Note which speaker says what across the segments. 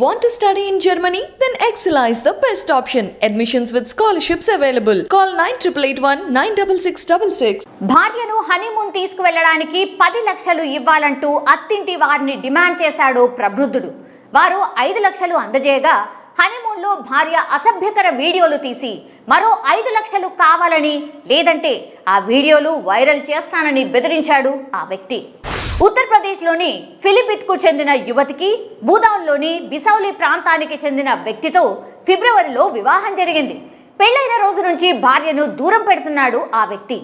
Speaker 1: Want to study in Germany? Then Excella is the best option. Admissions with scholarships available. Call 9881 96666.
Speaker 2: భార్యను honeymoon తీసుకువెళ్లడానికి 10 లక్షలు ఇవ్వాలంటూ అత్తింటి వారిని demand చేశాడు ప్రబుద్ధుడు. వారు 5 లక్షలు అందజేయగా హనీమూన్లో భార్య అసభ్యకర వీడియోలు తీసి మరో 5 లక్షలు కావాలని లేదంటే ఆ వీడియోలు వైరల్ చేస్తానని బెదిరించాడు ఆ వ్యక్తి. ఉత్తరప్రదేశ్లోని ఫిలిపిత్కు చెందిన యువతికి భూదాన్లోని బిసౌలి ప్రాంతానికి చెందిన వ్యక్తితో ఫిబ్రవరిలో వివాహం జరిగింది. పెళ్లైన రోజు నుంచి భార్యను దూరం పెడుతున్నాడు ఆ వ్యక్తి.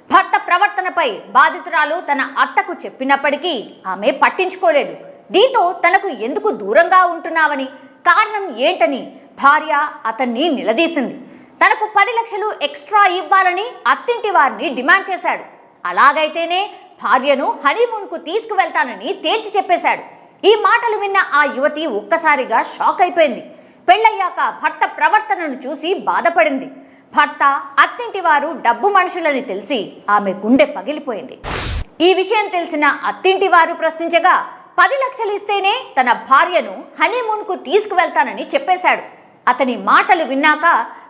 Speaker 2: భర్త ప్రవర్తనపై బాధితురాలు తన అత్తకు చెప్పినప్పటికీ ఆమె పట్టించుకోలేదు. దీంతో తనకు ఎందుకు దూరంగా ఉంటున్నావని, కారణం ఏంటని భార్య అతన్ని నిలదీసింది. తనకు 10 లక్షలు ఎక్స్ట్రా ఇవ్వాలని అత్తింటి వారిని డిమాండ్ చేశాడు. అలాగైతేనే భార్యను హనీమూన్కు తీసుకువెళ్తానని తేల్చి చెప్పేశాడు. ఈ మాటలు విన్న ఆ యువతి ఒక్కసారిగా షాక్ అయిపోయింది. పెళ్ళయ్యాక భర్త ప్రవర్తనను చూసి బాధపడింది. భర్త అత్తింటి వారు డబ్బు మనుషులని తెలిసి ఆమె గుండె పగిలిపోయింది. ఈ విషయం తెలిసిన అత్తింటి వారు ప్రశ్నించగా 10 లక్షలు ఇస్తేనే తన భార్యను హనీమూన్కు తీసుకువెళ్తానని చెప్పేశాడు. అతని మాటలు విన్నాక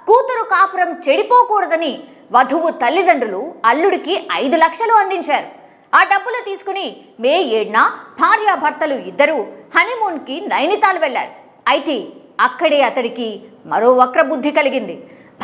Speaker 2: కూతురు కాపురం చెడిపోకూడదని వధువు తల్లిదండ్రులు అల్లుడికి 5 లక్షలు అందించారు. ఆ డబ్బులు తీసుకుని మే 7న భార్యాభర్తలు ఇద్దరూ హనీమూన్కి నైనితాల్ వెళ్లారు. అయితే అక్కడే అతడికి మరో వక్రబుద్ధి కలిగింది.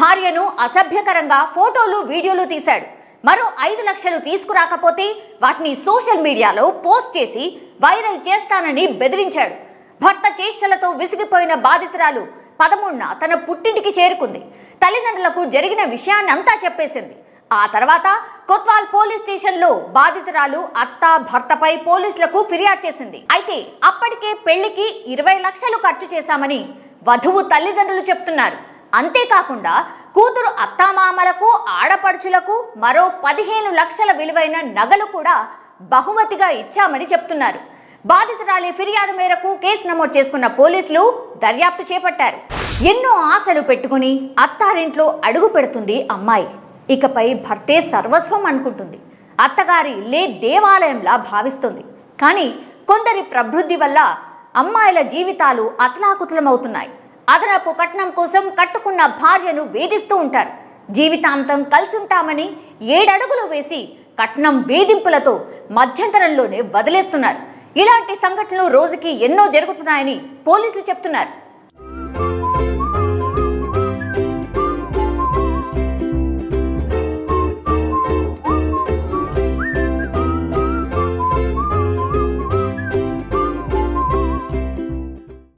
Speaker 2: భార్యను అసభ్యకరంగా ఫోటోలు వీడియోలు తీశాడు. మరో 5 లక్షలు తీసుకురాకపోతే వాటిని సోషల్ మీడియాలో పోస్ట్ చేసి వైరల్ చేస్తానని బెదిరించాడు. భర్త చేష్టలతో విసిగిపోయిన బాధితురాలు 13న తన పుట్టింటికి చేరుకుంది. తల్లిదండ్రులకు జరిగిన విషయాన్నంతా చెప్పేసింది. ఆ తర్వాత కొత్వాల్ పోలీస్ స్టేషన్లో బాధితురాలు అత్త భర్తపై పోలీసులకు ఫిర్యాదు చేసింది. అయితే అప్పటికే పెళ్లికి 20 లక్షలు ఖర్చు చేశామని వధువు తల్లిదండ్రులు చెప్తున్నారు. అంతేకాకుండా కూతురు అత్తామామలకు ఆడపడుచులకు మరో 15 లక్షల విలువైన నగలు కూడా బహుమతిగా ఇచ్చామని చెప్తున్నారు. బాధితురాలి ఫిర్యాదు మేరకు కేసు నమోదు చేసుకున్న పోలీసులు దర్యాప్తు చేపట్టారు. ఎన్నో ఆశలు పెట్టుకుని అత్తారింట్లో అడుగు పెడుతుంది అమ్మాయి. ఇకపై భర్తే సర్వస్వం అనుకుంటుంది. అత్తగారి ఇల్లే దేవాలయంలా భావిస్తుంది. కానీ కొందరి ప్రబుద్ధి వల్ల అమ్మాయిల జీవితాలు అతలాకుతలమవుతున్నాయి. అదనపు కట్నం కోసం కట్టుకున్న భార్యను వేధిస్తూ ఉంటారు. జీవితాంతం కలిసుంటామని 7 అడుగులు వేసి కట్నం వేధింపులతో మధ్యంతరంలోనే వదిలేస్తున్నారు. ఇలాంటి సంఘటనలు రోజుకి ఎన్నో జరుగుతున్నాయని పోలీసులు చెప్తున్నారు.